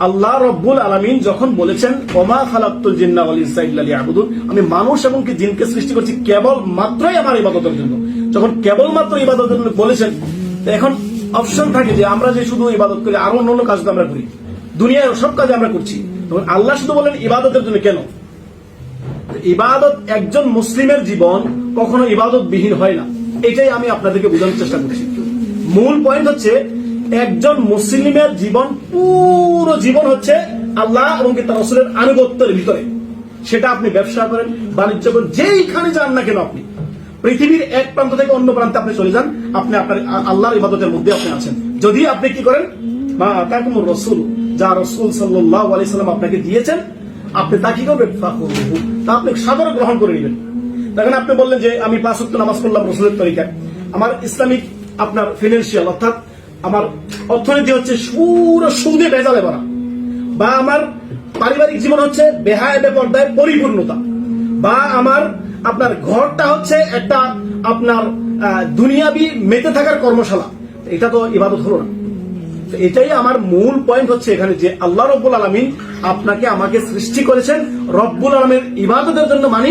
আল্লাহ রব্বুল আলামিন যখন বলেছেন ওমা খালাকতুল জিন্না ওয়াল ইনসা ইল্লা লিয়াবুদুন, আমি মানুষ এবং কি জিনকে সৃষ্টি করছি কেবল মাত্রই আমার ইবাদতের জন্য, যখন কেবল মাত্র ইবাদতের জন্য বলেছেন, এখন অপশন থাকে যে আমরা যে শুধু ইবাদত করি আর অন্য কাজ আমরা করি, দুনিয়ার সব কাজে আমরা করছি, তখন আল্লাহ শুধু বলেন ইবাদতের জন্য কেন? ইবাদত, একজন মুসলিমের জীবন কখনো ইবাদত বিহীন হয় না, এটাই আমি আপনাদেরকে বোঝানোর চেষ্টা করছি। মূল পয়েন্ট হচ্ছে একজন মুসলিমের জীবন, পুরো জীবন হচ্ছে আল্লাহ এবং তার রাসূলের আনুগত্যের ভিতরে। সেটা আপনি ব্যবসা করেন, বাণিজ্য করেন, যেইখানে যান না কেন, আপনি পৃথিবীর এক প্রান্ত থেকে অন্য প্রান্তে আপনি চলে যান, আপনি আপনার আল্লাহর ইবাদতের মধ্যে আপনি আছেন। যদি আপনি কি করেন, মা আতাকুমুর রাসূল, যা রাসূল সাল্লাল্লাহু আলাইহি সাল্লাম আপনাকে দিয়েছেন, আপনি তা কি করবেন, ফাখুযুহু, তা আপনি সাদরে গ্রহণ করে নেবেন। দেখেন, আপনি বললেন যে আমি 5 ওয়াক্ত নামাজ পড়লাম রাসূলের তরিকায়, আমার ইসলামিক আপনার ফিনান্সিয়াল অর্থাৎ আমার অর্থনীতি হচ্ছে পুরো সুদে ভেজালে ভরা, বা আমার পারিবারিক জীবন হচ্ছে বেহায়া বেপরদায় পরিপূর্ণতা, বা আমার আপনার ঘরটা হচ্ছে একটা আপনার দুনিয়াবি মেতে থাকার কর্মশালা, এটা তো ইবাদত হলো না। এটাই আমার মূল পয়েন্ট হচ্ছে এখানে, যে আল্লাহ রব্বুল আলামিন আপনাকে আমাকে সৃষ্টি করেছেন রব্বুল আলামিনের ইবাদতের জন্য। মানে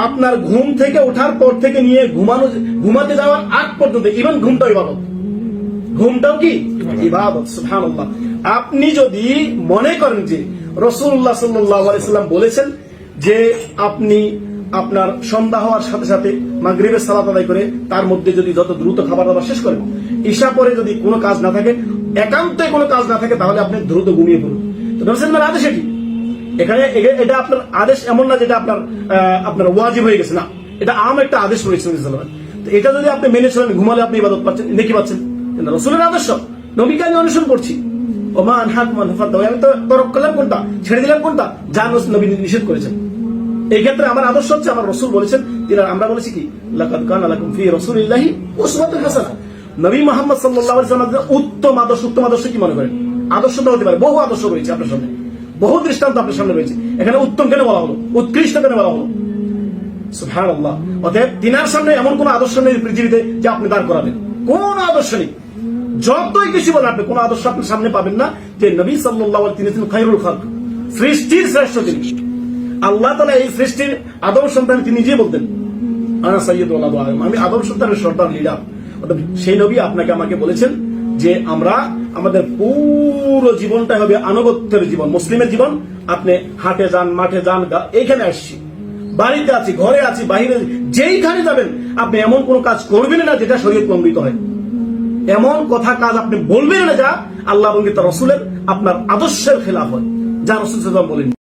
আপনার ঘুম থেকে ওঠার পর থেকে নিয়ে ঘুমাতে যাওয়ার আগ পর্যন্ত, ইভেন ঘুমটাও ইবাদত, ঘুমটাও কি ইবাদত। সুবহানাল্লাহ। আপনি যদি মনে করেন যে রাসূলুল্লাহ সাল্লাল্লাহু আলাইহি সাল্লাম বলেছেন যে আপনি আপনার সন্ধ্যা হওয়ার সাথে সাথে মাগরিবের সালাত আদায় করে তার মধ্যে যদি যত দ্রুত খাবার দাবার শেষ করেন, ঈশা পরে যদি কোনো কাজ না থাকে, একান্তই কোনো কাজ না থাকে, তাহলে আপনি দ্রুত ঘুমিয়ে পড়ুন। তো নবী সাল্লাল্লাহু আলাইহি আদেশ এটি, এখানে এটা আপনার আদেশ এমন না যেটা আপনার ওয়াজিব হয়ে গেছে, না, এটা আম একটা আদেশ রয়েছে। তো এটা যদি আপনি মেনে চলেন, ঘুমালে আপনি ইবাদত পাচ্ছেন, নেকি পাচ্ছেন। রাসূলের আদর্শ, নবীকে আমি অনুসরণ করছি। ওমা আনহাকুম আন ফাতাও, আমি তো তরক করলাম কোনটা, ছেড়ে দিলাম কোনটা, যা নবী নিষেধ করেছেন। এই ক্ষেত্রে আমার আদর্শ হচ্ছে আমার রাসূল বলেছেন, আমরা বলেছি কি লাকাদ কানা লাকুম ফি রাসূলিল্লাহি উসওয়াতুন হাসানাহ। নবী মুহাম্মদ সাল্লাল্লাহু আলাইহি ওয়াসাল্লামের উত্তম আদর্শ কি মনে করেন? আদর্শ তো হতে পারে, বহু আদর্শ রয়েছে আপনার সামনে, বহু দৃষ্টান্ত আপনার সামনে রয়েছে, এখানে উত্তম কেন বলা হলো, উৎকৃষ্ট কেন বলা হলো? সুবহানাল্লাহ। অতএব তিনার সামনে এমন কোন আদর্শ নেই পৃথিবীতে যে আপনি দাঁড় করাবেন, কোন আদর্শ নেই। যতই কিছু বলেন আপনি, কোন আদর্শ আপনার সামনে পাবেন না যে নবী সাল্লাল্লাহু আলাইহি তিনি ছিলেন খায়রুল খালক, সৃষ্টির শ্রেষ্ঠ তিনি। আল্লাহ তাআলা এই সৃষ্টির আদম সন্তান তিনি নিজে বলতেন, আনা সাইয়্যিদুল ওয়ালাদ আদম, আমি আদম সন্তানের সর্দার, লিডার। অর্থাৎ সেই নবী আপনাকে আমাকে বলেছেন যে আমরা আমাদের পুরো জীবনটা হবে আনুগত্যের জীবন, মুসলিমের জীবন। আপনি হাটে যান, মাঠে যান, এইখানে আসছি, বাড়িতে আছি, ঘরে আছি, বাহিরে, যেইখানে যাবেন আপনি এমন কোন কাজ করবেন না যেটা শরীয়ত লঙ্ঘিত হয়, এমন কথা কাজ আপনি বলবেন না যা আল্লাহ এবং তার রাসূলের আপনার আদর্শের খেলাফ হয়, যা রাসূল সাল্লাল্লাহু আলাইহি ওয়াসাল্লাম বলেন।